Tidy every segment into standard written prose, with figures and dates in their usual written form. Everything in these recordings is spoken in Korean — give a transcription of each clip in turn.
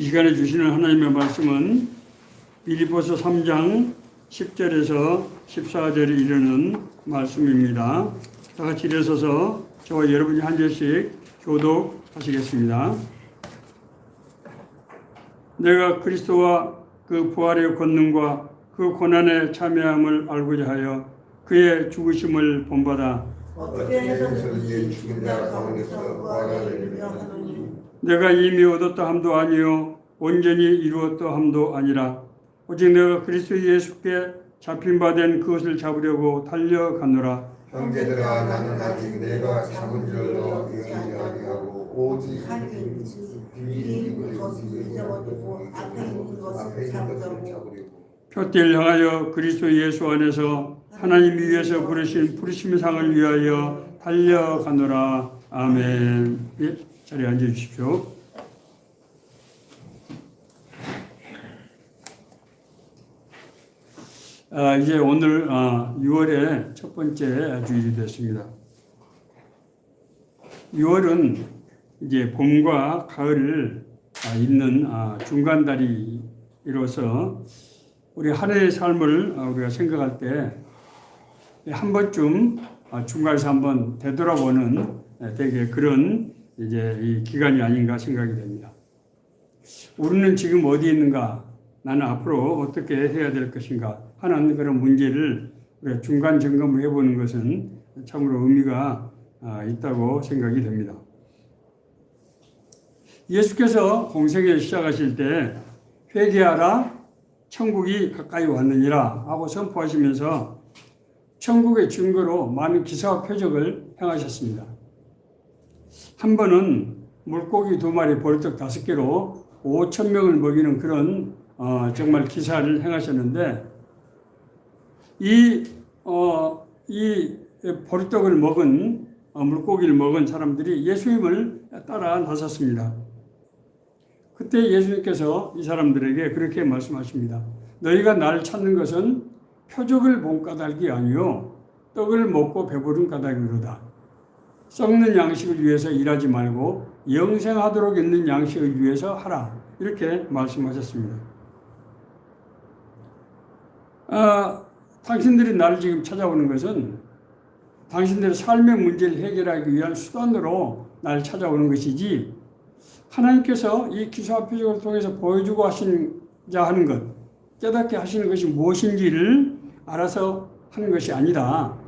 이 시간에 주시는 하나님의 말씀은 빌립보서 3장 10절에서 14절에 이르는 말씀입니다. 다 같이 일어서서 저와 여러분이 한 절씩 교독하시겠습니다. 내가 그리스도와 그 부활의 권능과 그 고난에 참여함을 알고자 하여 그의 죽으심을 본받아 어떻게 해서든지 죽은 자 가운데서 부활하리라 하노니 내가 이미 얻었다 함도 아니요 온전히 이루었다 함도 아니라 오직 내가 그리스도 예수께 잡힌 바 된 그것을 잡으려고 달려가노라. 형제들아, 나는 아직 내가 잡은 줄로 의아하고 오직 뒤에 있는 것을 잊어버리고 앞에 있는 것을 잡으려고 표대를 향하여 그리스도 예수 안에서 하나님 위에서 부르신 부르심상을 위하여 달려가노라. 아멘. 예, 자리에 앉아 주십시오. 이제 오늘 6월의 첫 번째 주일이 됐습니다. 6월은 이제 봄과 가을을 잇는 중간다리로서 우리 한 해의 삶을 우리가 생각할 때 한 번쯤 중간에서 한번 되돌아보는 되게 그런 이제 이 기간이 아닌가 생각이 됩니다. 우리는 지금 어디에 있는가? 나는 앞으로 어떻게 해야 될 것인가? 하는 그런 문제를 우리가 중간 점검을 해보는 것은 참으로 의미가 있다고 생각이 됩니다. 예수께서 공생애 시작하실 때 회개하라 천국이 가까이 왔느니라 하고 선포하시면서 천국의 증거로 많은 기사와 표적을 행하셨습니다. 한 번은 물고기 2마리 보리떡 5개로 5,000명을 먹이는 그런 정말 기사를 행하셨는데 이 보리떡을 먹은 물고기를 먹은 사람들이 예수님을 따라 나섰습니다. 그때 예수님께서 이 사람들에게 그렇게 말씀하십니다. 너희가 나를 찾는 것은 표적을 본 까닭이 아니요 떡을 먹고 배부른 까닭이로다. 썩는 양식을 위해서 일하지 말고 영생하도록 있는 양식을 위해서 하라. 이렇게 말씀하셨습니다. 당신들이 나를 지금 찾아오는 것은 당신들의 삶의 문제를 해결하기 위한 수단으로 나를 찾아오는 것이지 하나님께서 이 기사와 표적을 통해서 보여주고 하시자 하는 것, 깨닫게 하시는 것이 무엇인지를 알아서 하는 것이 아니다.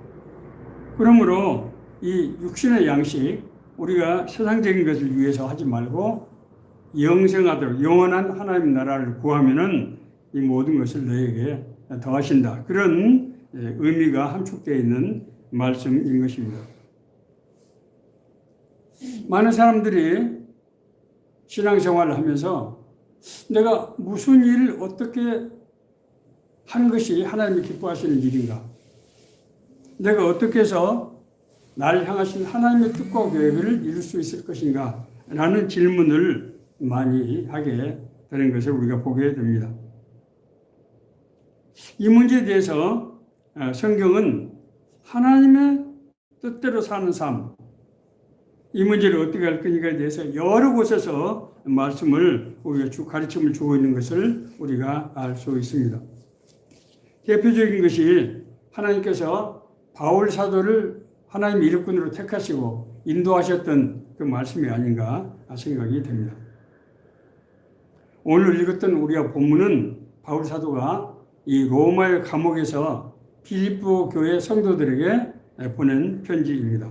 그러므로 이 육신의 양식, 우리가 세상적인 것을 위해서 하지 말고 영생하도록 영원한 하나님 나라를 구하면은 이 모든 것을 너에게 더하신다. 그런 의미가 함축되어 있는 말씀인 것입니다. 많은 사람들이 신앙생활을 하면서 내가 무슨 일을 어떻게 하는 것이 하나님이 기뻐하시는 일인가? 내가 어떻게 해서 나를 향하신 하나님의 뜻과 계획을 이룰 수 있을 것인가? 라는 질문을 많이 하게 되는 것을 우리가 보게 됩니다. 이 문제에 대해서 성경은 하나님의 뜻대로 사는 삶, 이 문제를 어떻게 할 것인가에 대해서 여러 곳에서 말씀을 우리가 가르침을 주고 있는 것을 우리가 알 수 있습니다. 대표적인 것이 하나님께서 바울 사도를 하나님의 일꾼으로 택하시고 인도하셨던 그 말씀이 아닌가 생각이 됩니다. 오늘 읽었던 우리가 본문은 바울 사도가 이 로마의 감옥에서 빌립보 교회 성도들에게 보낸 편지입니다.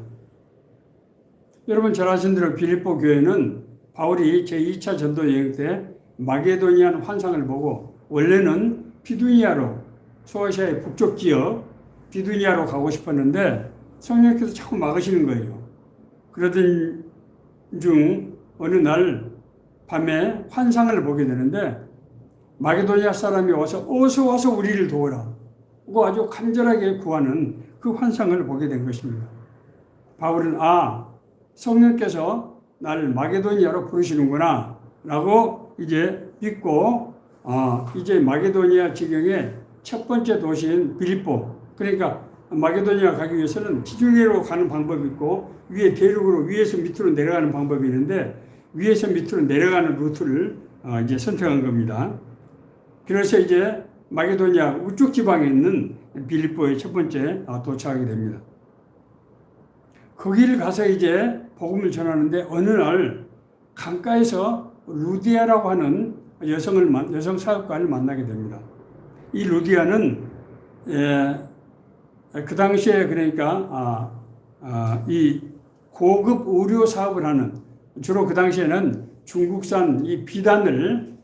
여러분 잘 아시는 대로 빌립보 교회는 바울이 제2차 전도 여행 때 마게도니아는 환상을 보고 원래는 비두니아로 소아시아의 북쪽 지역 비두니아로 가고 싶었는데 성령께서 자꾸 막으시는 거예요. 그러던 중 어느 날 밤에 환상을 보게 되는데 마게도니아 사람이 어서 와서 우리를 도우라 고 아주 간절하게 구하는 그 환상을 보게 된 것입니다. 바울은 성령께서 나를 마게도니아로 부르시는구나 라고 이제 믿고 이제 마게도니아 지경의 첫 번째 도시인 빌립보, 그러니까 마게도니아 가기 위해서는 지중해로 가는 방법이 있고 위에 대륙으로 위에서 밑으로 내려가는 방법이 있는데 위에서 밑으로 내려가는 루트를 이제 선택한 겁니다. 그래서 이제 마게도니아 우쪽 지방에 있는 빌립보에 첫 번째 도착하게 됩니다. 거기를 가서 이제 복음을 전하는데 어느 날 강가에서 루디아라고 하는 여성 사업가를 만나게 됩니다. 이 루디아는 그 당시에 그러니까 이 고급 의료 사업을 하는, 주로 그 당시에는 중국산 이 비단을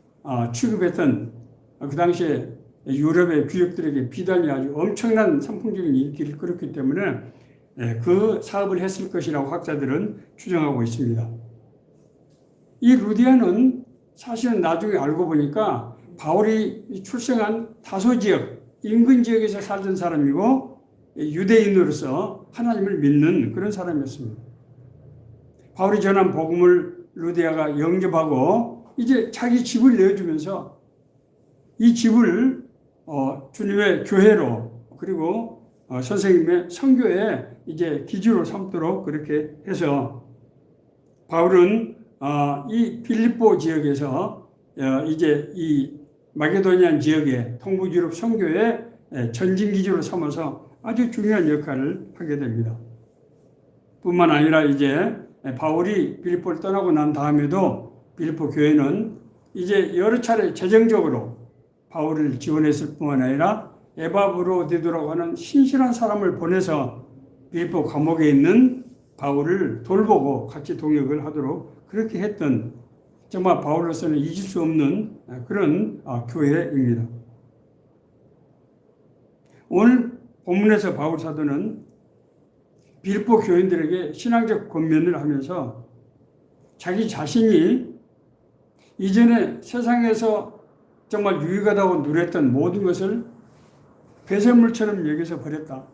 취급했던, 그 당시에 유럽의 귀족들에게 비단이 아주 엄청난 선풍적인 인기를 끌었기 때문에 그 사업을 했을 것이라고 학자들은 추정하고 있습니다. 이 루디아는 사실은 나중에 알고 보니까 바울이 출생한 다소 지역, 인근 지역에서 살던 사람이고 유대인으로서 하나님을 믿는 그런 사람이었습니다. 바울이 전한 복음을 루디아가 영접하고 이제 자기 집을 내어주면서 이 집을 주님의 교회로, 그리고 선생님의 선교에 이제 기지로 삼도록 그렇게 해서 바울은 이 빌립보 지역에서 이제 이 마게도니안 지역의 동부 유럽 선교의 전진 기지로 삼아서 아주 중요한 역할을 하게 됩니다. 뿐만 아니라 이제 바울이 빌립보를 떠나고 난 다음에도 빌립보 교회는 이제 여러 차례 재정적으로 바울을 지원했을 뿐만 아니라 에바브로디도라고 하는 신실한 사람을 보내서 빌립보 감옥에 있는 바울을 돌보고 같이 동역을 하도록 그렇게 했던, 정말 바울로서는 잊을 수 없는 그런 교회입니다. 오늘 본문에서 바울 사도는 빌립보 교인들에게 신앙적 권면을 하면서 자기 자신이 이전에 세상에서 정말 유익하다고 누렸던 모든 것을 배설물처럼 여기서 버렸다.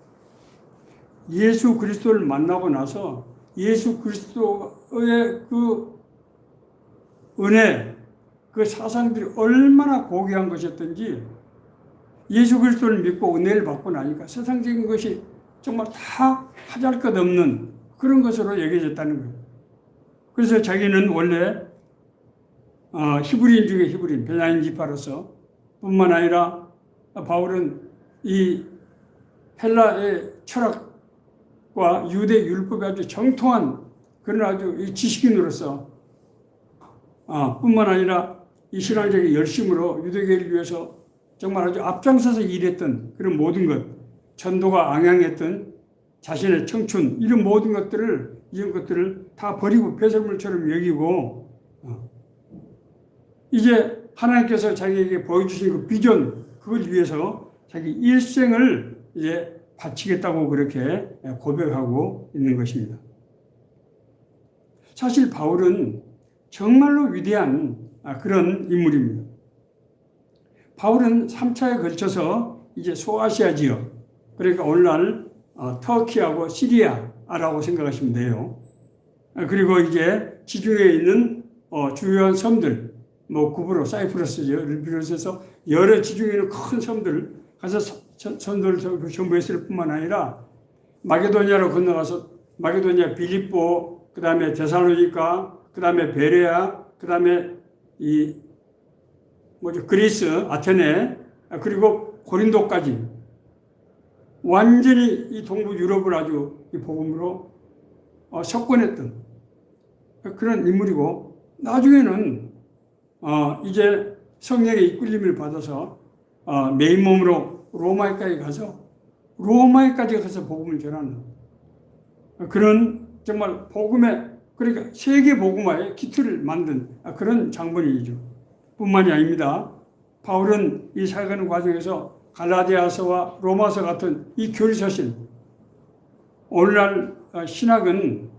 예수 그리스도를 만나고 나서 예수 그리스도의 그 은혜, 그 사상들이 얼마나 고귀한 것이었던지, 예수 그리스도를 믿고 은혜를 받고 나니까 세상적인 것이 정말 다 하잘 것 없는 그런 것으로 여겨졌다는 거예요. 그래서 자기는 원래 히브리인 중에 히브리인, 베냐민 지파로서 뿐만 아니라 바울은 이 헬라의 철학과 유대 율법에 아주 정통한 그런 아주 지식인으로서 뿐만 아니라 이 신앙적인 열심으로 유대교회를 위해서 정말 아주 앞장서서 일했던 그런 모든 것, 전도가 앙양했던 자신의 청춘, 이런 모든 것들을, 이런 것들을 다 버리고 배설물처럼 여기고 이제 하나님께서 자기에게 보여주신 그 비전, 그걸 위해서 자기 일생을 이제 바치겠다고 그렇게 고백하고 있는 것입니다. 사실 바울은 정말로 위대한 그런 인물입니다. 바울은 3차에 걸쳐서 이제 소아시아 지역, 그러니까 오늘날 터키하고 시리아라고 생각하시면 돼요. 그리고 이제 지중해에 있는 주요한 섬들, 뭐 구브로, 사이프러스를 비롯해서 여러 지중해 있는 큰 섬들 가서 선도를 전부했을 뿐만 아니라 마게도니아로 건너가서 마게도니아 빌립보, 그 다음에 데살로니가, 그 다음에 베레아, 그 다음에 그리스, 아테네, 그리고 고린도까지 완전히 이 동부 유럽을 아주 이 복음으로 석권했던 그런 인물이고, 나중에는 이제 성령의 이끌림을 받아서 메인 몸으로 로마에까지 가서 복음을 전하는 그런 정말 복음의, 그러니까 세계 복음화의 기틀을 만든 그런 장본인이죠. 뿐만이 아닙니다. 바울은 이 살아가는 과정에서 갈라디아서와 로마서 같은 이 교리서실, 오늘날 신학은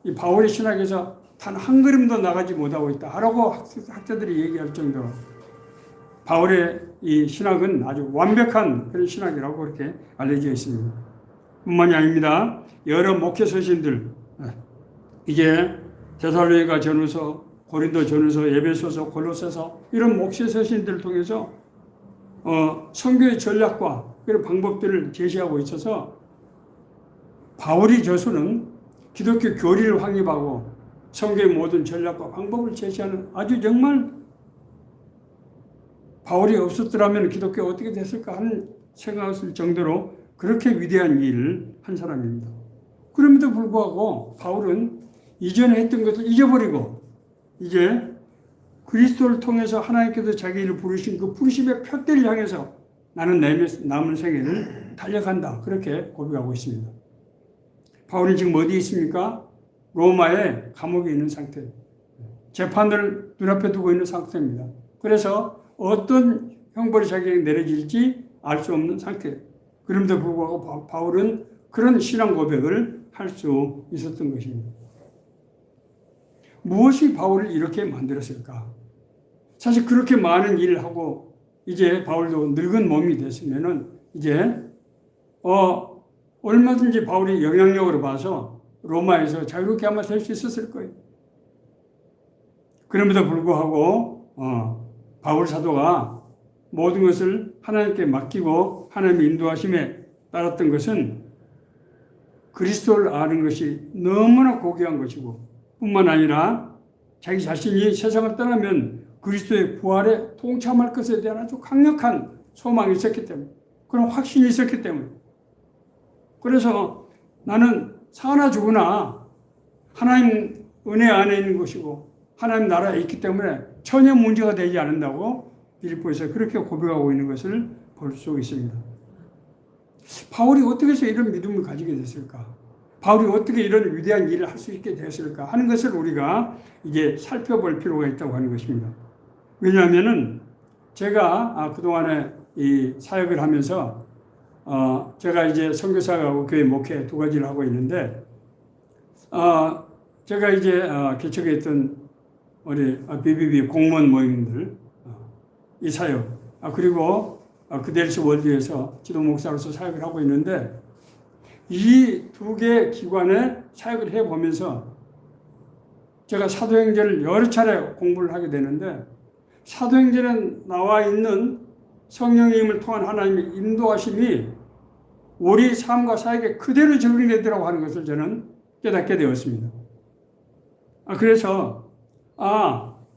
이 바울의 신학에서 단 한 걸음도 나가지 못하고 있다라고 학자들이 얘기할 정도로 바울의 이 신학은 아주 완벽한 그런 신학이라고 그렇게 알려져 있습니다. 뿐만이 아닙니다. 여러 목회 서신들, 이제 데살로니가 전후서, 고린도 전후서, 에베소서, 골로새서, 이런 목회 서신들을 통해서 선교의 전략과 그런 방법들을 제시하고 있어서 바울이 저서는 기독교 교리를 확립하고 선교의 모든 전략과 방법을 제시하는 아주 정말 바울이 없었더라면 기독교가 어떻게 됐을까 하는 생각했을 정도로 그렇게 위대한 일을 한 사람입니다. 그럼에도 불구하고 바울은 이전에 했던 것을 잊어버리고 이제 그리스도를 통해서 하나님께서 자기를 부르신 그 부르심의 표대를 향해서 나는 남은 생애를 달려간다. 그렇게 고백하고 있습니다. 바울이 지금 어디에 있습니까? 로마의 감옥에 있는 상태예요. 재판을 눈앞에 두고 있는 상태입니다. 그래서 어떤 형벌이 자기에게 내려질지 알 수 없는 상태예요. 그럼에도 불구하고 바울은 그런 신앙 고백을 할 수 있었던 것입니다. 무엇이 바울을 이렇게 만들었을까? 사실 그렇게 많은 일을 하고 이제 바울도 늙은 몸이 됐으면은 이제 얼마든지 바울이 영향력으로 봐서 로마에서 자유롭게 아마 될 수 있었을 거예요. 그럼에도 불구하고 바울 사도가 모든 것을 하나님께 맡기고 하나님의 인도하심에 따랐던 것은 그리스도를 아는 것이 너무나 고귀한 것이고 뿐만 아니라 자기 자신이 세상을 떠나면 그리스도의 부활에 동참할 것에 대한 아주 강력한 소망이 있었기 때문에 그런 확신이 있었기 때문에 그래서 나는 사나 죽으나 하나님 은혜 안에 있는 것이고 하나님 나라에 있기 때문에 전혀 문제가 되지 않는다고 빌립보에서 그렇게 고백하고 있는 것을 볼 수 있습니다. 바울이 어떻게 해서 이런 믿음을 가지게 됐을까? 바울이 어떻게 이런 위대한 일을 할 수 있게 됐을까 하는 것을 우리가 이제 살펴볼 필요가 있다고 하는 것입니다. 왜냐하면은 제가 그동안에 이 사역을 하면서 제가 이제 선교사하고 교회 목회 두 가지를 하고 있는데 제가 이제 개척했던 우리 BBB 공무원 모임들 이 사역 그리고 그델스 월드에서 지도 목사로서 사역을 하고 있는데 이 두 개 기관에 사역을 해보면서 제가 사도행전을 여러 차례 공부를 하게 되는데 사도행전에 나와 있는 성령님을 통한 하나님의 인도하심이 우리 삶과 사역에 그대로 적용되더라고 하는 것을 저는 깨닫게 되었습니다. 그래서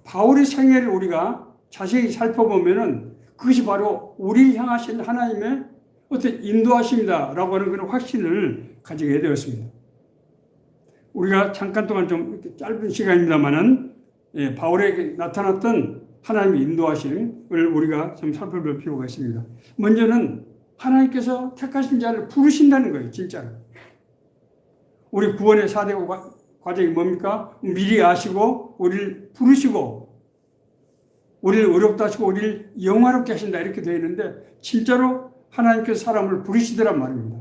바울의 생애를 우리가 자세히 살펴보면은 그것이 바로 우리 향하신 하나님의 어떤 인도하심이다라고 하는 그런 확신을 가지게 되었습니다. 우리가 잠깐 동안 좀 짧은 시간입니다만은 바울에게 나타났던 하나님의 인도하심을 우리가 좀 살펴볼 필요가 있습니다. 먼저는 하나님께서 택하신 자를 부르신다는 거예요, 진짜로. 우리 구원의 4대 과정이 뭡니까? 미리 아시고 우리를 부르시고 우리를 의롭다 하시고 우리를 영화롭게 하신다 이렇게 되어 있는데 진짜로 하나님께서 사람을 부르시더란 말입니다.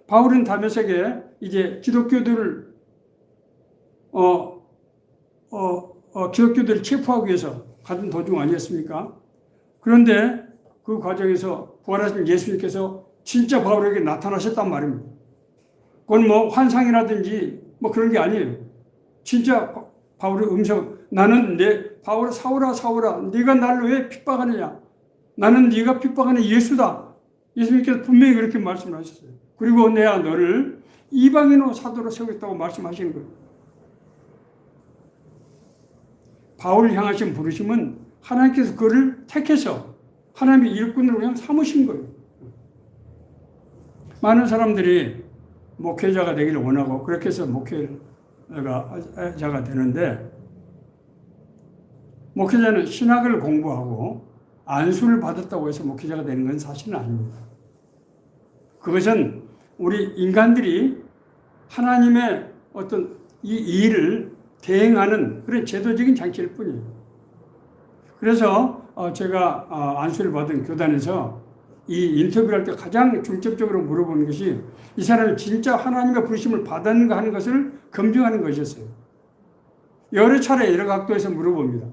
바울은 다메섹에 이제 기독교들을 기독교들을 체포하기 위해서 가던 도중 아니었습니까? 그런데 그 과정에서 부활하신 예수님께서 진짜 바울에게 나타나셨단 말입니다. 그건 뭐 환상이라든지 뭐 그런 게 아니에요. 진짜 바울의 음성, 나는 바울 사울아 네가 나를 왜 핍박하느냐? 나는 네가 핍박하는 예수다. 예수님께서 분명히 그렇게 말씀을 하셨어요. 그리고 내가 너를 이방인으로 사도로 세우겠다고 말씀하시는 거예요. 바울을 향하신 부르심은 하나님께서 그를 택해서 하나님의 일꾼으로 그냥 삼으신 거예요. 많은 사람들이 목회자가 되기를 원하고 그렇게 해서 목회자가 되는데 목회자는 신학을 공부하고 안수를 받았다고 해서 목회자가 되는 건 사실은 아닙니다. 그것은 우리 인간들이 하나님의 어떤 이 일을 대행하는 그런 제도적인 장치일 뿐이에요. 그래서 제가 안수를 받은 교단에서 이 인터뷰를 할 때 가장 중점적으로 물어보는 것이 이 사람이 진짜 하나님의 부르심을 받았는가 하는 것을 검증하는 것이었어요. 여러 차례 여러 각도에서 물어봅니다.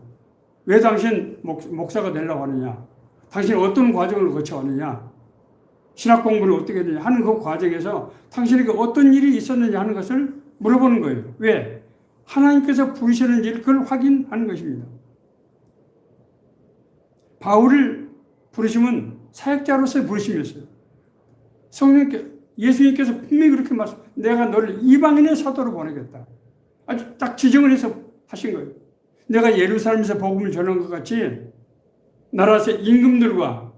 왜 당신 목사가 되려고 하느냐? 당신 어떤 과정을 거쳐왔느냐? 신학 공부를 어떻게 했느냐 하는 그 과정에서 당신에게 어떤 일이 있었느냐 하는 것을 물어보는 거예요. 왜? 하나님께서 부르시는지를 그걸 확인하는 것입니다. 바울을 부르심은 사역자로서의 부르심이었어요. 예수님께서 분명히 그렇게 내가 너를 이방인의 사도로 보내겠다. 아주 딱 지정을 해서 하신 거예요. 내가 예루살렘에서 복음을 전한 것 같이 나라의 임금들과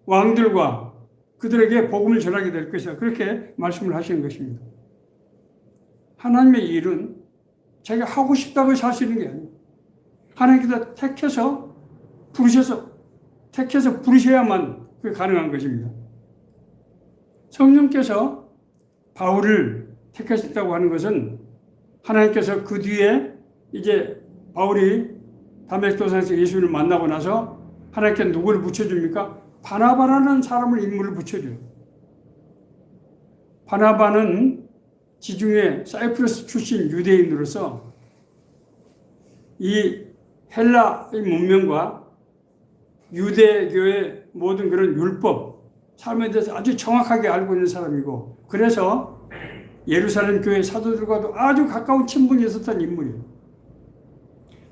왕들과 그들에게 복음을 전하게 될 것이다. 그렇게 말씀을 하시는 것입니다. 하나님의 일은 자기가 하고 싶다고 할 수 있는 게 아니에요. 하나님께서 택해서 부르셔야만 그게 가능한 것입니다. 성령께서 바울을 택하셨다고 하는 것은 하나님께서 그 뒤에 이제 바울이 다메섹 도상에서 예수님을 만나고 나서 하나님께 누구를 붙여줍니까? 바나바라는 사람을 인물을 붙여줘요. 바나바는 지중해 사이프러스 출신 유대인으로서 이 헬라의 문명과 유대교의 모든 그런 율법, 삶에 대해서 아주 정확하게 알고 있는 사람이고, 그래서 예루살렘 교회 사도들과도 아주 가까운 친분이 있었던 인물이에요.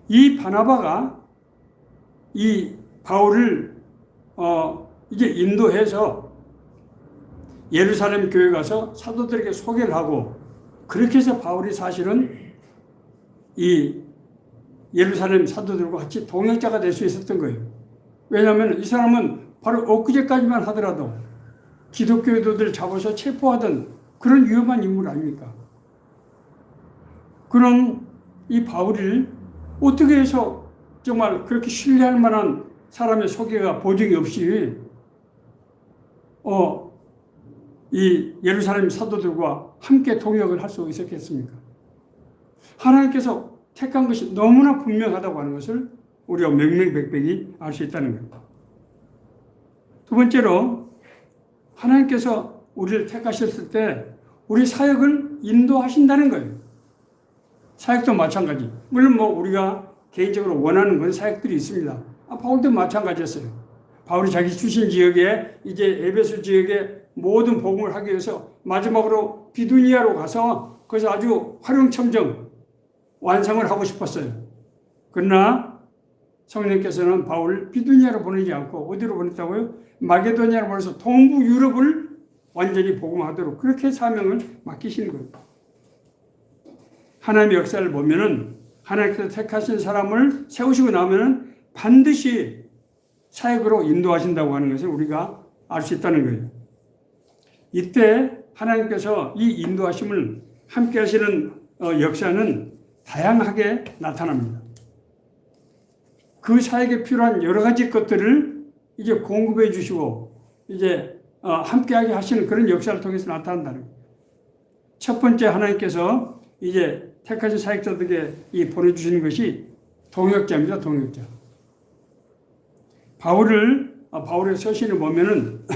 이 바나바가 이 바울을 이제 인도해서 예루살렘 교회 가서 사도들에게 소개를 하고, 그렇게 해서 바울이 사실은 이 예루살렘 사도들과 같이 동역자가 될 수 있었던 거예요. 왜냐하면 이 사람은 바로 엊그제까지만 하더라도 기독교도들 잡아서 체포하던 그런 위험한 인물 아닙니까? 그럼 이 바울을 어떻게 해서 정말 그렇게 신뢰할 만한 사람의 소개가 보증이 없이 이 예루살렘 사도들과 함께 동역을 할 수 있었겠습니까? 하나님께서 택한 것이 너무나 분명하다고 하는 것을 우리가 명명백백히 알 수 있다는 겁니다. 두 번째로, 하나님께서 우리를 택하셨을 때 우리 사역을 인도하신다는 거예요. 사역도 마찬가지. 물론 우리가 개인적으로 원하는 그런 사역들이 있습니다. 바울도 마찬가지였어요. 바울이 자기 출신 지역에 이제 에베소 지역에 모든 복음을 하기 위해서 마지막으로 비두니아로 가서 거기서 아주 화룡점정 완성을 하고 싶었어요. 그러나 성령께서는 바울을 비두니아로 보내지 않고 어디로 보냈다고요? 마게도니아로 보내서 동부 유럽을 완전히 복음하도록 그렇게 사명을 맡기시는 거예요. 하나님의 역사를 보면은 하나님께서 택하신 사람을 세우시고 나면은 반드시 사역으로 인도하신다고 하는 것을 우리가 알 수 있다는 거예요. 이때 하나님께서 이 인도하심을 함께 하시는 역사는 다양하게 나타납니다. 그 사역에 필요한 여러 가지 것들을 이제 공급해 주시고 이제 함께하게 하시는 그런 역사를 통해서 나타난다는 거예요. 첫 번째, 하나님께서 이제 택하신 사역자들에게 보내주시는 것이 동역자입니다. 동역자. 바울의 서신을 보면은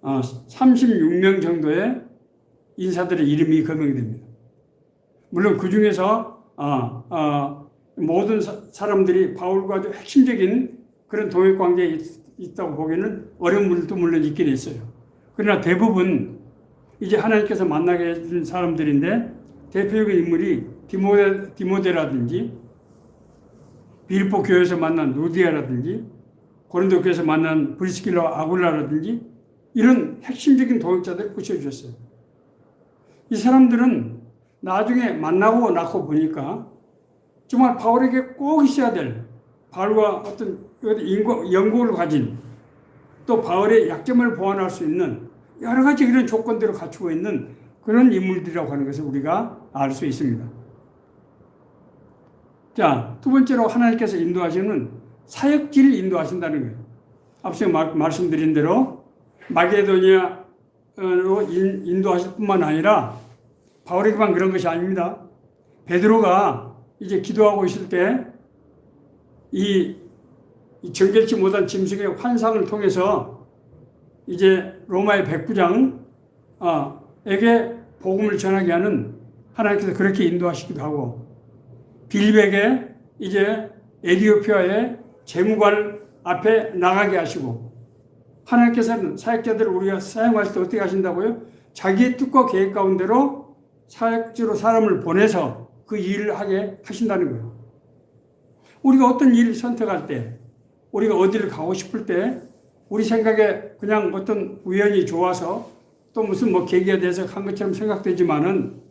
36명 정도의 인사들의 이름이 거명이 됩니다. 물론 그 중에서 모든 사람들이 바울과 아주 핵심적인 그런 동역 관계에 있다고 보기에는 어려운 분들도 물론 있긴 있어요. 그러나 대부분 이제 하나님께서 만나게 해준 사람들인데, 대표적인 인물이 디모데라든지, 빌립보 교회에서 만난 루디아라든지, 고린도 교회에서 만난 브리스길라와 아굴라라든지, 이런 핵심적인 동역자들을 붙여주셨어요. 이 사람들은 나중에 만나고 낳고 보니까 정말 바울에게 꼭 있어야 될, 바울과 어떤 연고를 가진, 또 바울의 약점을 보완할 수 있는 여러 가지 이런 조건들을 갖추고 있는 그런 인물들이라고 하는 것을 우리가 알 수 있습니다. 자, 두 번째로 하나님께서 인도하시는 사역지를 인도하신다는 거예요. 앞서 말씀드린 대로 마게도니아로 인도하실 뿐만 아니라 바울에게만 그런 것이 아닙니다. 베드로가 이제 기도하고 있을 때 이 정결치 못한 짐승의 환상을 통해서 이제 로마의 백부장에게 복음을 전하게 하는, 하나님께서 그렇게 인도하시기도 하고, 빌립에게 이제 에티오피아의 재무관 앞에 나가게 하시고, 하나님께서는 사역자들을 우리가 사용하실 때 어떻게 하신다고요? 자기의 뜻과 계획 가운데로 사역지로 사람을 보내서 그 일을 하게 하신다는 거예요. 우리가 어떤 일을 선택할 때, 우리가 어디를 가고 싶을 때, 우리 생각에 그냥 어떤 우연이 좋아서 또 무슨 계기가 돼서 한 것처럼 생각되지만은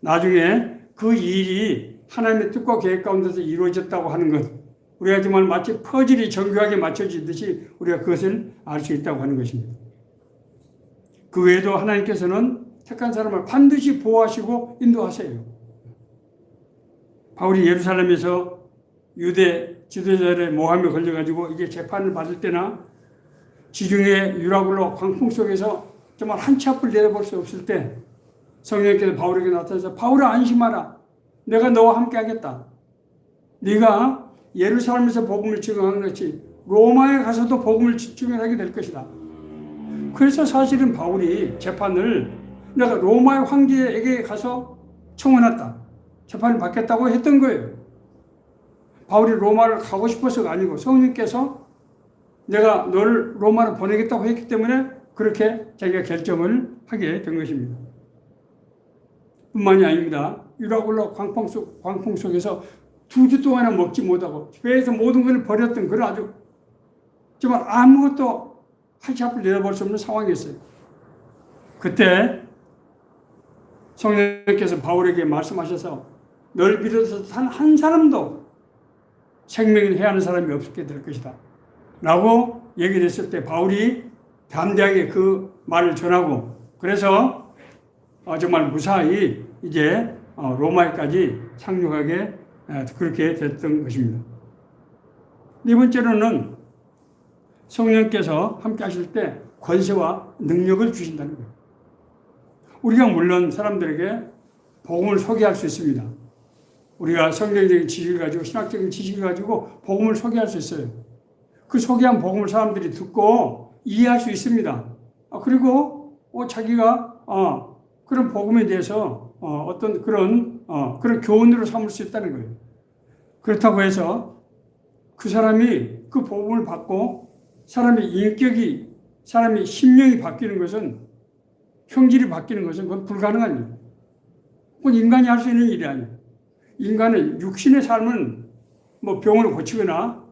나중에 그 일이 하나님의 뜻과 계획 가운데서 이루어졌다고 하는 것, 우리가 정말 마치 퍼즐이 정교하게 맞춰지듯이 우리가 그것을 알 수 있다고 하는 것입니다. 그 외에도 하나님께서는 택한 사람을 반드시 보호하시고 인도하세요. 바울이 예루살렘에서 유대 지도자들의 모함에 걸려가지고 이제 재판을 받을 때나 지중해 유라굴로 광풍 속에서 정말 한 치 앞을 내다볼 수 없을 때 성령께서 바울에게 나타나서 바울아 안심하라. 내가 너와 함께 하겠다. 네가 예루살렘에서 복음을 증언하는 것이 로마에 가서도 복음을 증언하게 될 것이다. 그래서 사실은 바울이 재판을 내가 로마의 황제에게 가서 청원했다. 재판을 받겠다고 했던 거예요. 바울이 로마를 가고 싶어서가 아니고 성령께서 내가 너를 로마로 보내겠다고 했기 때문에 그렇게 자기가 결정을 하게 된 것입니다. 뿐만이 아닙니다. 유라굴로 광풍 속에서 2주 동안이나 먹지 못하고 배에서 모든 것을 버렸던 그런 아주 정말 아무것도 한 치 앞을 내다볼 수 없는 상황이었어요. 그때 성령께서 바울에게 말씀하셔서 널 비롯해서 단 한 사람도 생명을 해하는 사람이 없게 될 것이다 라고 얘기를 했을 때 바울이 담대하게 그 말을 전하고 그래서 정말 무사히 이제 로마에까지 상륙하게 그렇게 됐던 것입니다. 네 번째로는 성령께서 함께 하실 때 권세와 능력을 주신다는 거예요. 우리가 물론 사람들에게 복음을 소개할 수 있습니다. 우리가 성경적인 지식을 가지고 신학적인 지식을 가지고 복음을 소개할 수 있어요. 그 소개한 복음을 사람들이 듣고 이해할 수 있습니다. 그리고 자기가 그런 복음에 대해서 어떤 그런 교훈으로 삼을 수 있다는 거예요. 그렇다고 해서 그 사람이 그 복음을 받고 사람의 인격이 사람의 심령이 바뀌는 것은 형질이 바뀌는 것은 그건 불가능한 일이에요. 그건 인간이 할 수 있는 일이 아니에요. 인간은 육신의 삶은 뭐 병을 고치거나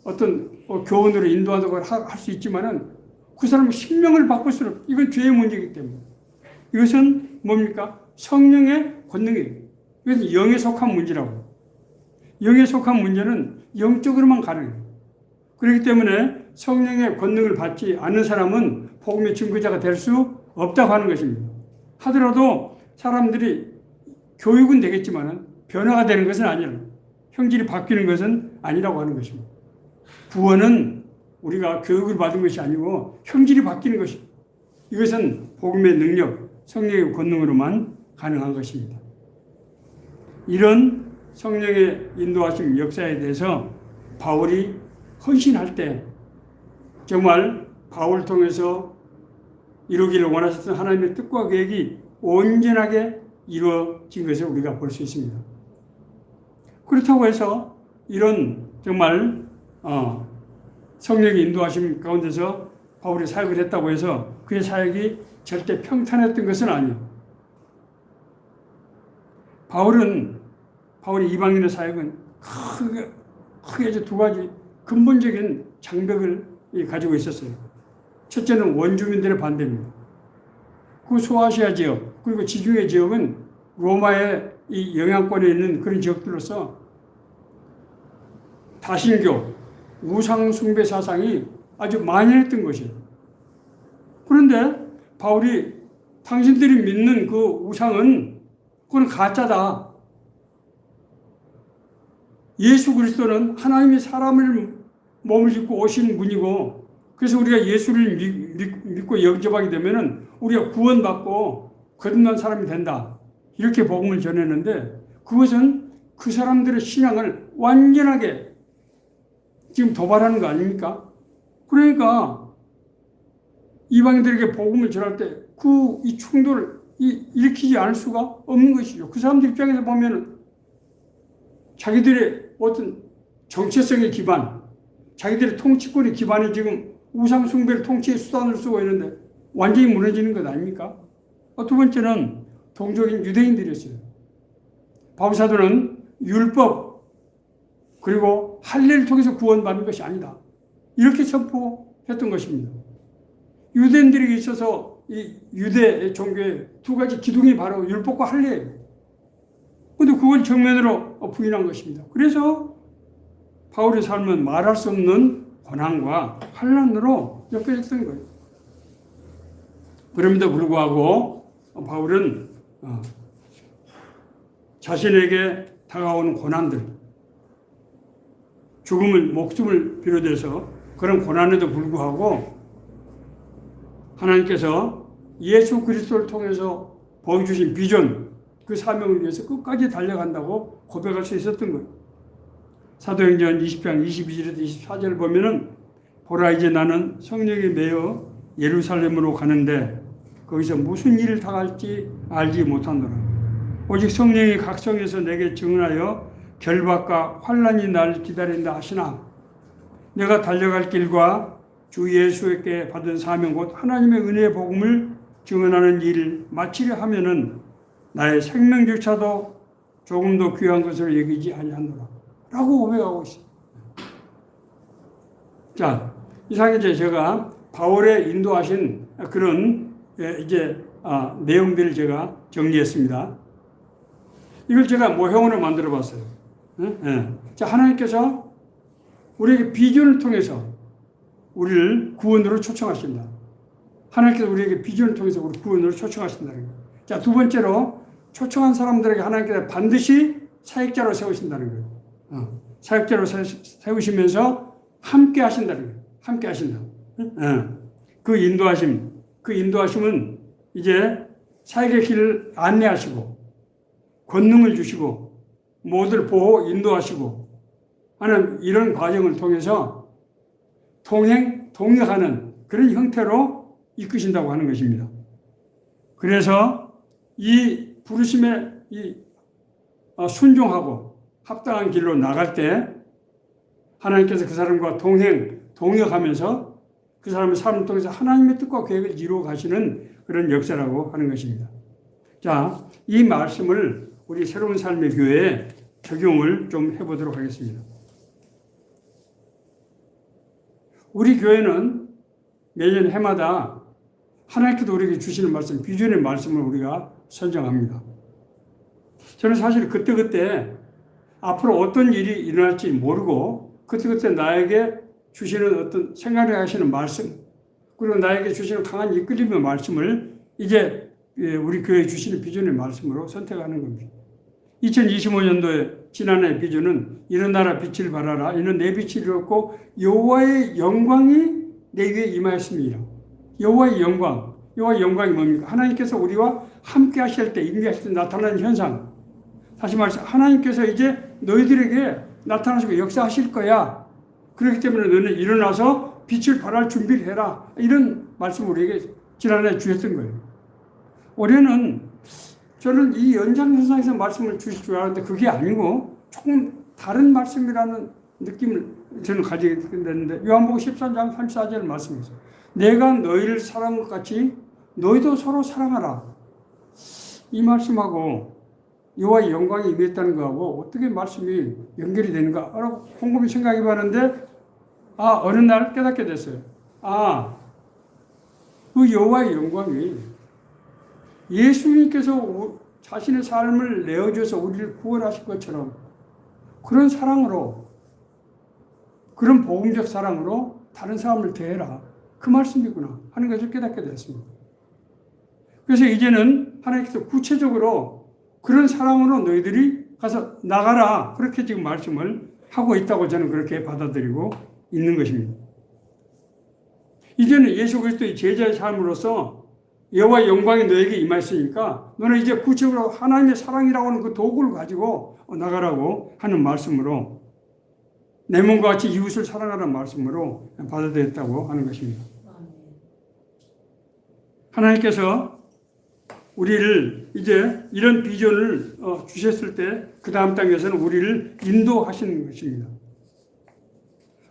어떤 교훈으로 인도하다고 할 수 있지만은 그 사람의 심령을 바꿀 수는 없어요. 이건 죄의 문제이기 때문에. 이것은 뭡니까? 성령의 권능이에요. 이것은 영에 속한 문제라고. 영에 속한 문제는 영적으로만 가능해요. 그렇기 때문에 성령의 권능을 받지 않는 사람은 복음의 증거자가 될 수 없다고 하는 것입니다. 하더라도 사람들이 교육은 되겠지만 변화가 되는 것은 아니라 형질이 바뀌는 것은 아니라고 하는 것입니다. 구원은 우리가 교육을 받은 것이 아니고 형질이 바뀌는 것입니다. 이것은 복음의 능력, 성령의 권능으로만 가능한 것입니다. 이런 성령의 인도하심 역사에 대해서 바울이 헌신할 때 정말 바울을 통해서 이루기를 원하셨던 하나님의 뜻과 계획이 온전하게 이루어진 것을 우리가 볼 수 있습니다. 그렇다고 해서 이런 정말 성령의 인도하심 가운데서 바울이 사역을 했다고 해서 그의 사역이 절대 평탄했던 것은 아니에요. 바울의 이방인의 사역은 크게 이제 두 가지 근본적인 장벽을 가지고 있었어요. 첫째는 원주민들의 반대입니다. 그 소아시아 지역 그리고 지중해 지역은 로마의 이 영향권에 있는 그런 지역들로서 다신교, 우상숭배 사상이 아주 만연했던 것이에요. 그런데 바울이 당신들이 믿는 그 우상은 그건 가짜다. 예수 그리스도는 하나님이 사람을 몸을 입고 오신 분이고 그래서 우리가 예수를 믿고 영접하게 되면은 우리가 구원받고 거듭난 사람이 된다. 이렇게 복음을 전했는데 그것은 그 사람들의 신앙을 완전하게 지금 도발하는 거 아닙니까? 그러니까 이방인들에게 복음을 전할 때 이 충돌을 일으키지 않을 수가 없는 것이죠. 그 사람들 입장에서 보면은 자기들의 어떤 정체성의 기반, 자기들의 통치권의 기반이 지금 우상숭배를 통치의 수단으로 쓰고 있는데 완전히 무너지는 것 아닙니까? 두 번째는 동족인 유대인들이었어요. 바울 사도는 율법 그리고 할례를 통해서 구원받는 것이 아니다. 이렇게 선포했던 것입니다. 유대인들에게 있어서 이 유대 종교의 두 가지 기둥이 바로 율법과 할례예요. 그런데 그걸 정면으로 부인한 것입니다. 그래서 바울의 삶은 말할 수 없는 고난과 환난으로 엮여있던 거예요. 그럼에도 불구하고 바울은 자신에게 다가오는 고난들, 목숨을 비롯해서 그런 고난에도 불구하고 하나님께서 예수 그리스도를 통해서 보여주신 비전, 그 사명을 위해서 끝까지 달려간다고 고백할 수 있었던 거예요. 사도행전 20장 22절에서 24절을 보면은 보라 이제 나는 성령에 매여 예루살렘으로 가는데 거기서 무슨 일을 당할지 알지 못하노라. 오직 성령이 각성해서 내게 증언하여 결박과 환난이 나를 기다린다 하시나 내가 달려갈 길과 주 예수에게 받은 사명 곧 하나님의 은혜의 복음을 증언하는 일을 마치려 하면은 나의 생명조차도 조금도 귀한 것으로 여기지 아니하노라 라고 고백하고 있습니다. 자, 이상하게 제가 바울의 인도하신 그런 내용들을 제가 정리했습니다. 이걸 제가 모형으로 만들어 봤어요. 자, 하나님께서 우리에게 비전을 통해서 우리를 구원으로 초청하신다. 하나님께서 우리에게 비전을 통해서 우리 구원으로 초청하신다는 거예요. 자, 두 번째로 초청한 사람들에게 하나님께서 반드시 사역자로 세우신다는 거예요. 사역자로 세우시면서 함께 하신다는 거예요. 함께 하신다. 그 인도하심은 이제 사역의 길을 안내하시고 권능을 주시고 모두를 보호 인도하시고 하는 이런 과정을 통해서 동행하는 그런 형태로 이끄신다고 하는 것입니다. 그래서 이 부르심에 순종하고 합당한 길로 나갈 때 하나님께서 그 사람과 동역하면서 그 사람의 삶을 통해서 하나님의 뜻과 계획을 이루어 가시는 그런 역사라고 하는 것입니다. 자, 이 말씀을 우리 새로운 삶의 교회에 적용을 좀 해보도록 하겠습니다. 우리 교회는 매년 해마다 하나님께서 우리에게 주시는 말씀, 비전의 말씀을 우리가 선정합니다. 저는 사실 그때그때 앞으로 어떤 일이 일어날지 모르고 그때그때 나에게 주시는 어떤 생각을 하시는 말씀, 그리고 나에게 주시는 강한 이끌림의 말씀을 이제 우리 교회에 주시는 비전의 말씀으로 선택하는 겁니다. 2025년도에 지난해 비전은 일어나라 빛을 발하라 이는 내 빛이 이루었고 여호와의 영광이 내 위에 임하였습니다. 여호와의 영광이 뭡니까? 하나님께서 우리와 함께 하실 때 임재하실 때 나타나는 현상. 다시 말해서 하나님께서 이제 너희들에게 나타나시고 역사하실 거야. 그렇기 때문에 너는 일어나서 빛을 발할 준비를 해라. 이런 말씀을 우리에게 지난해 주셨던 거예요. 올해는 저는 이 연장선상에서 말씀을 주실 줄 알았는데 그게 아니고 조금 다른 말씀이라는 느낌을 저는 가지게 됐는데 요한복음 13장 34절 말씀이죠. 내가 너희를 사랑한 것 같이 너희도 서로 사랑하라. 이 말씀하고 여호와의 영광이 임했다는 거하고 어떻게 말씀이 연결이 되는가 라고 곰곰이 생각해 봤는데 어느 날 깨닫게 됐어요. 그 여호와의 영광이 예수님께서 자신의 삶을 내어줘서 우리를 구원하실 것처럼 그런 사랑으로 그런 복음적 사랑으로 다른 사람을 대해라. 그 말씀이구나 하는 것을 깨닫게 됐습니다. 그래서 이제는 하나님께서 구체적으로 그런 사랑으로 너희들이 가서 나가라. 그렇게 지금 말씀을 하고 있다고 저는 그렇게 받아들이고 있는 것입니다. 이제는 예수 그리스도의 제자의 삶으로서 여호와의 영광이 너에게 임했으니까 너는 이제 구체적으로 하나님의 사랑이라고 하는 그 도구를 가지고 나가라고 하는 말씀으로 내 몸과 같이 이웃을 사랑하라는 말씀으로 받아들였다고 하는 것입니다. 하나님께서 우리를 이제 이런 비전을 주셨을 때 그 다음 단계에서는 우리를 인도하시는 것입니다.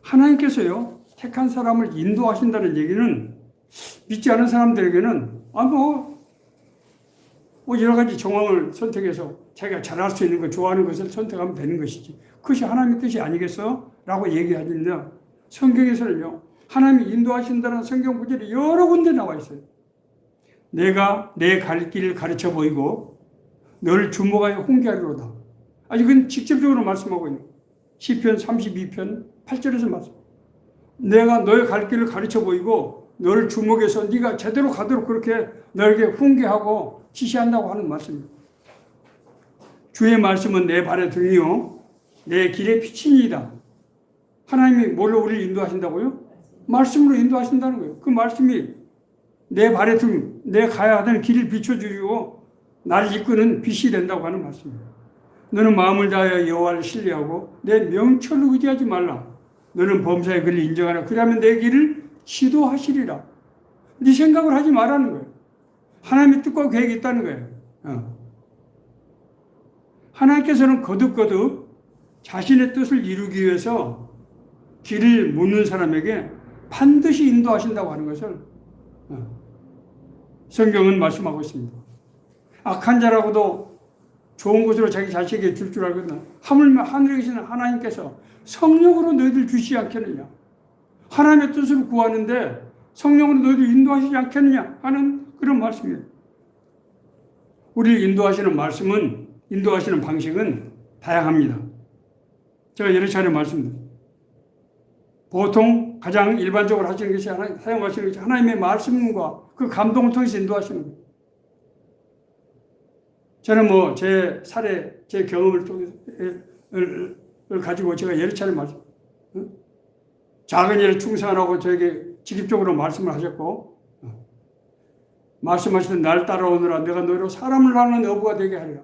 하나님께서요 택한 사람을 인도하신다는 얘기는 믿지 않은 사람들에게는 여러 가지 정황을 선택해서 자기가 잘할 수 있는 것, 좋아하는 것을 선택하면 되는 것이지. 그것이 하나님의 뜻이 아니겠어? 라고 얘기하는데 성경에서는요, 하나님이 인도하신다는 성경 구절이 여러 군데 나와 있어요. 내가 내 갈 길을 가르쳐 보이고 너를 주목하여 훈계하리로다. 이건 직접적으로 말씀하고 있는 거예요. 시편 32편 8절에서 말씀. 내가 너의 갈 길을 가르쳐 보이고 너를 주목해서 네가 제대로 가도록 그렇게 너에게 훈계하고 지시한다고 하는 말씀입니다. 주의 말씀은 내 발의 등이요 내 길의 빛이니이다. 하나님이 뭘로 우리를 인도하신다고요? 말씀으로 인도하신다는 거예요. 그 말씀이 내 발의 등, 내 가야 하는 길을 비춰주고 나를 이끄는 빛이 된다고 하는 말씀입니다. 너는 마음을 다하여 여호와를 신뢰하고 내 명철을 의지하지 말라. 너는 범사의 그를 인정하라. 그러면 내 길을 지도하시리라. 네 생각을 하지 말라는 거예요. 하나님의 뜻과 계획이 있다는 거예요. 하나님께서는 거듭거듭 자신의 뜻을 이루기 위해서 길을 묻는 사람에게 반드시 인도하신다고 하는 것을 성경은 말씀하고 있습니다. 악한 자라고도 좋은 것으로 자기 자식에게 줄 줄 알거든. 하물며 하늘에 계신 하나님께서 성령으로 너희들 주시지 않겠느냐. 하나님의 뜻을 구하는데 성령으로 너희들 인도하시지 않겠느냐 하는 그런 말씀이에요. 우리를 인도하시는 말씀은, 인도하시는 방식은 다양합니다. 제가 여러 차례 말씀드렸습니다. 보통 가장 일반적으로 하시는 것이 사용하시는 것이 하나님의 말씀과 그 감동을 통해서 인도하시는 거예요. 저는 뭐 제 사례, 제 경험을 통해서 가지고 제가 여러 차례 작은 일에 충성하라고 저에게 직접적으로 말씀을 하셨고, 말씀하시던 날 따라오느라 내가 너희로 사람을 낳는 어부가 되게 하리라.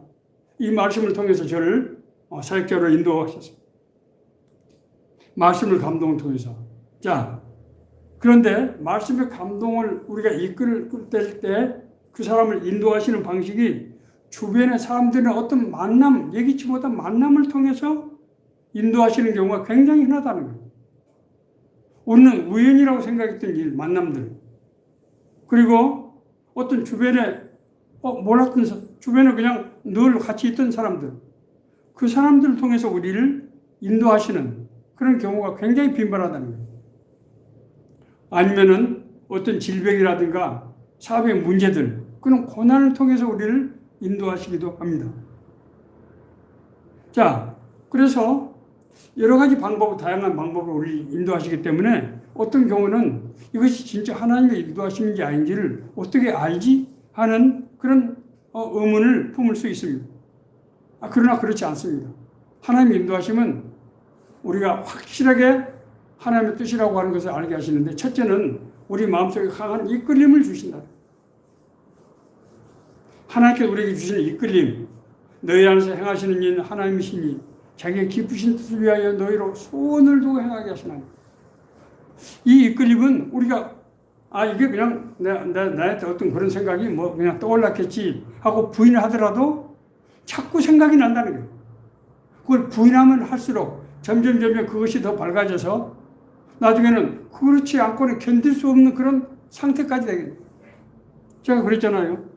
이 말씀을 통해서 저를 사역자로 인도하셨습니다. 말씀을 감동을 통해서. 자, 그런데 말씀의 감동을 우리가 이끌 때 그 사람을 인도하시는 방식이 주변의 사람들의 어떤 만남, 예기치 못한 만남을 통해서 인도하시는 경우가 굉장히 흔하다는 거예요. 우리는 우연이라고 생각했던 일, 만남들. 그리고 어떤 주변에 몰랐던 주변에 그냥 늘 같이 있던 사람들. 그 사람들을 통해서 우리를 인도하시는 그런 경우가 굉장히 빈번하다는 거예요. 아니면은 어떤 질병이라든가 사회의 문제들, 그런 고난을 통해서 우리를 인도하시기도 합니다. 자, 그래서 여러 가지 방법, 다양한 방법으로 우리를 인도하시기 때문에 어떤 경우는 이것이 진짜 하나님의 인도하심인지 아닌지를 어떻게 알지? 하는 그런 의문을 품을 수 있습니다. 그러나 그렇지 않습니다. 하나님의 인도하심은 우리가 확실하게 하나님의 뜻이라고 하는 것을 알게 하시는데, 첫째는 우리 마음속에 강한 이끌림을 주신다. 하나님께서 우리에게 주시는 이끌림, 너희 안에서 행하시는 일은 하나님이시니 자기의 기쁘신 뜻을 위하여 너희로 소원을 두고 행하게 하시나니. 이 이끌림은 우리가 이게 그냥 나한테 어떤 그런 생각이 그냥 떠올랐겠지 하고 부인을 하더라도 자꾸 생각이 난다는 거예요. 그걸 부인하면 할수록 점점 그것이 더 밝아져서 나중에는 그렇지 않고는 견딜 수 없는 그런 상태까지 되겠네요. 제가 그랬잖아요.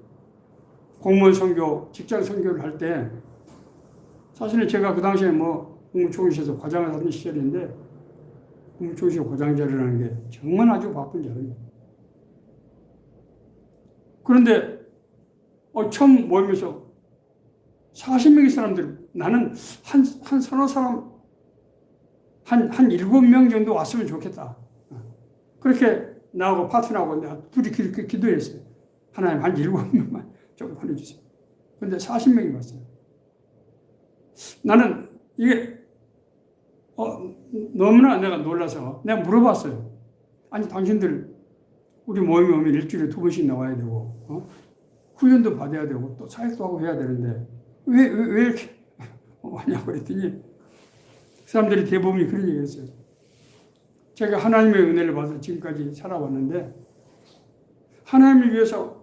공무원 선교, 직장 선교를 할 때 사실은 제가 그 당시에 국무총리실에서 과장을 하던 시절인데, 국무총리실 과장 자리라는 게 정말 아주 바쁜 자리입니다. 그런데 처음 모이면서 40명의 사람들, 나는 한 서너 사람, 한 7명 정도 왔으면 좋겠다. 그렇게 나하고 파트너하고 내가 둘이 그렇게 기도했어요. 하나님 한 7명만 좀 보내주세요. 그런데 40명이 왔어요. 나는 이게 너무나 내가 놀라서 내가 물어봤어요. 아니 당신들 우리 모임에 오면 일주일에 2번씩 나와야 되고 훈련도 받아야 되고 또 사역도 하고 해야 되는데 왜 이렇게 하냐고 그랬더니 사람들이 대부분이 그런 얘기를 했어요. 제가 하나님의 은혜를 받아서 지금까지 살아왔는데 하나님을 위해서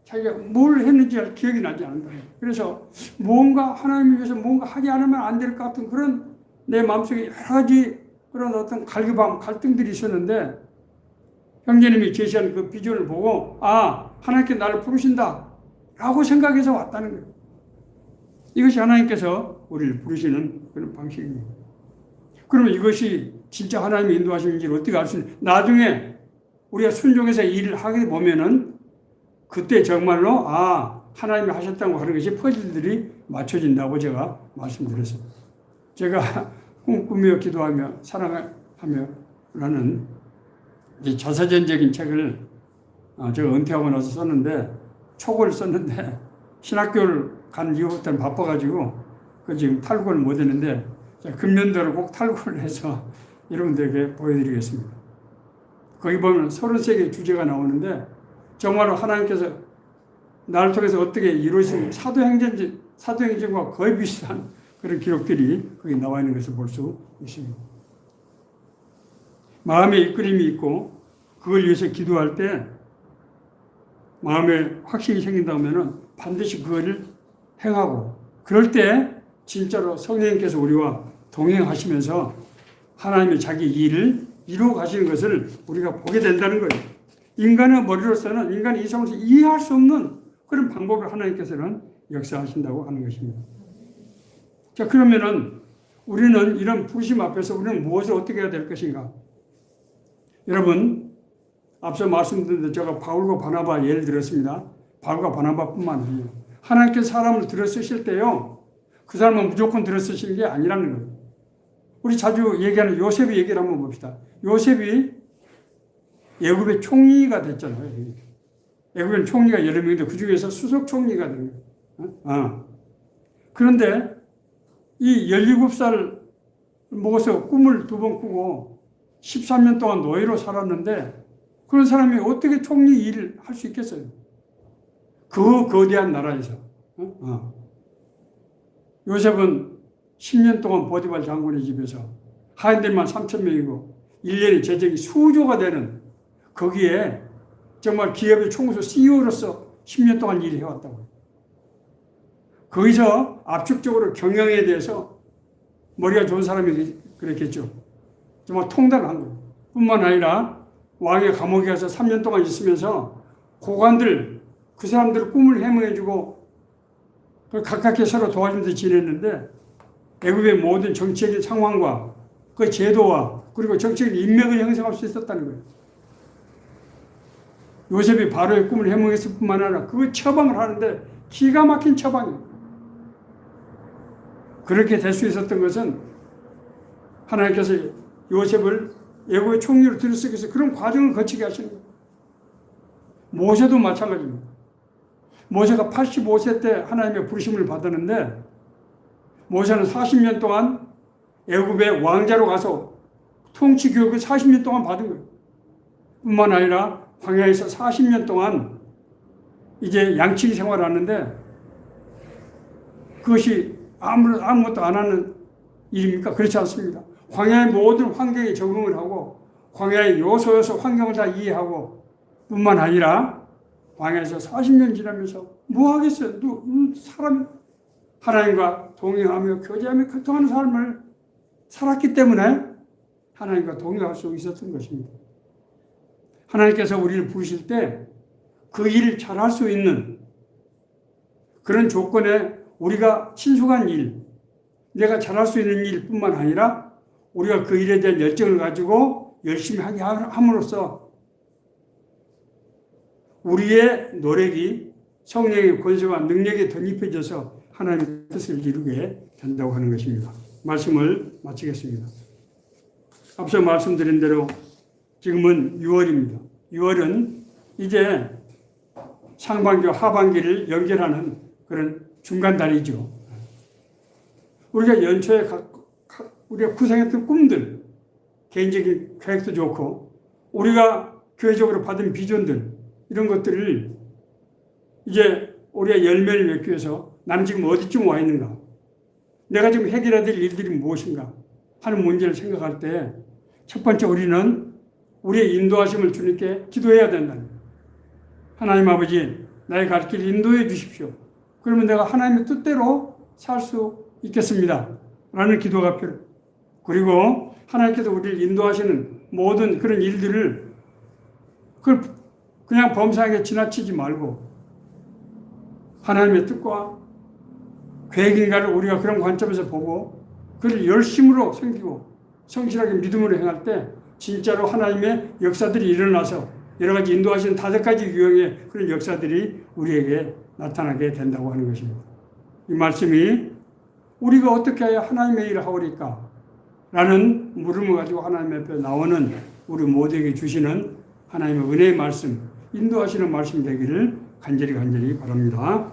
자기가 뭘 했는지 기억이 나지 않는다. 그래서 뭔가 하나님을 위해서 뭔가 하지 않으면 안 될 것 같은 그런 내 마음속에 여러 가지 그런 어떤 갈등들이 있었는데 형제님이 제시한 그 비전을 보고 하나님께 나를 부르신다 라고 생각해서 왔다는 거예요. 이것이 하나님께서 우리를 부르시는 그런 방식입니다. 그러면 이것이 진짜 하나님의 인도하심인지를 어떻게 알 수 있는, 나중에 우리가 순종해서 일을 하게 보면은 그때 정말로 하나님이 하셨다고 하는 것이 퍼즐들이 맞춰진다고 제가 말씀드렸습니다. 제가 꿈꾸며 기도하며 사랑하며라는 자서전적인 책을 제가 은퇴하고 나서 썼는데, 촉을 썼는데 신학교를 간 이후부터는 바빠가지고 그 지금 탈구를 못했는데 금년도로 꼭 탈구를 해서 여러분들에게 보여드리겠습니다. 거기 보면 33개의 주제가 나오는데 정말로 하나님께서 나를 통해서 어떻게 이루어진 사도행전과 거의 비슷한 그런 기록들이 거기 나와 있는 것을 볼 수 있습니다. 마음에 이끌림이 있고 그걸 위해서 기도할 때 마음에 확신이 생긴다 하면은 반드시 그거를 행하고, 그럴 때 진짜로 성령님께서 우리와 동행하시면서 하나님의 자기 일을 이루어 가시는 것을 우리가 보게 된다는 거예요. 인간의 머리로서는, 인간의 이성으로서 이해할 수 없는 그런 방법을 하나님께서는 역사하신다고 하는 것입니다. 자, 그러면은 우리는 이런 부심 앞에서 우리는 무엇을 어떻게 해야 될 것인가? 여러분, 앞서 말씀드린 대로 제가 바울과 바나바 예를 들었습니다. 바울과 바나바뿐만 아니에요. 하나님께서 사람을 들어 쓰실 때요, 그 사람은 무조건 들어 쓰시는 게 아니라는 거예요. 우리 자주 얘기하는 요셉의 얘기를 한번 봅시다. 요셉이 애굽의 총리가 됐잖아요. 애굽엔 총리가 여러 명인데 그 중에서 수석 총리가 된 거예요. 그런데 이 17살 먹어서 꿈을 2번 꾸고 13년 동안 노예로 살았는데 그런 사람이 어떻게 총리 일을 할 수 있겠어요? 그 거대한 나라에서. 요셉은 10년 동안 보디발 장군의 집에서 하인들만 3,000명이고 1년에 재정이 수조가 되는 거기에 정말 기업의 총수 CEO로서 10년 동안 일을 해왔다고요. 거기서 압축적으로 경영에 대해서 머리가 좋은 사람이 그랬겠죠. 정말 통달을 한 거예요. 뿐만 아니라 왕의 감옥에 가서 3년 동안 있으면서 고관들, 그 사람들의 꿈을 해명해주고 가깝게 서로 도와주면서 지냈는데 애굽의 모든 정치적인 상황과 그 제도와 그리고 정치적인 인맥을 형성할 수 있었다는 거예요. 요셉이 바로의 꿈을 해명했을 뿐만 아니라 그 처방을 하는데 기가 막힌 처방이에요. 그렇게 될 수 있었던 것은 하나님께서 요셉을 애굽의 총리로 들여쓰기 위해서 그런 과정을 거치게 하시는 거예요. 모세도 마찬가지입니다. 모세가 85세 때 하나님의 부르심을 받았는데 모세는 40년 동안 애굽의 왕자로 가서 통치 교육을 40년 동안 받은 거예요. 뿐만 아니라 광야에서 40년 동안 이제 양치기 생활을 하는데 그것이 아무것도 안 하는 일입니까? 그렇지 않습니다. 광야의 모든 환경에 적응을 하고 광야의 요소 환경을 다 이해하고 뿐만 아니라 광야에서 40년 지나면서 뭐 하겠어요? 사람 하나님과 동행하며 교제하며 교통하는 삶을 살았기 때문에 하나님과 동행할 수 있었던 것입니다. 하나님께서 우리를 부르실 때 그 일을 잘할 수 있는 그런 조건에 우리가 친숙한 일, 내가 잘할 수 있는 일뿐만 아니라 우리가 그 일에 대한 열정을 가지고 열심히 하게 함으로써 우리의 노력이 성령의 권세와 능력에 덧입혀져서 하나님의 뜻을 이루게 된다고 하는 것입니다. 말씀을 마치겠습니다. 앞서 말씀드린 대로 지금은 6월입니다. 6월은 이제 상반기와 하반기를 연결하는 그런 중간달이죠. 우리가 연초에 우리가 구상했던 꿈들, 개인적인 계획도 좋고 우리가 교회적으로 받은 비전들 이런 것들을 이제 우리가 열매를 맺기 위해서 나는 지금 어디쯤 와 있는가, 내가 지금 해결해야 될 일들이 무엇인가 하는 문제를 생각할 때 첫 번째 우리는 우리의 인도하심을 주님께 기도해야 된다는 거예요. 하나님 아버지, 나의 갈 길 인도해 주십시오. 그러면 내가 하나님의 뜻대로 살 수 있겠습니다. 라는 기도가 필요해요. 그리고 하나님께서 우리를 인도하시는 모든 그런 일들을 그걸 그냥 범상하게 지나치지 말고 하나님의 뜻과 계획인가를 우리가 그런 관점에서 보고 그를 열심으로 섬기고 성실하게 믿음으로 행할 때 진짜로 하나님의 역사들이 일어나서 여러 가지 인도하시는 5가지 유형의 그런 역사들이 우리에게 나타나게 된다고 하는 것입니다. 이 말씀이 우리가 어떻게 해야 하나님의 일을 하오리까? 라는 물음을 가지고 하나님 앞에 나오는 우리 모두에게 주시는 하나님의 은혜의 말씀, 인도하시는 말씀 되기를 간절히 바랍니다.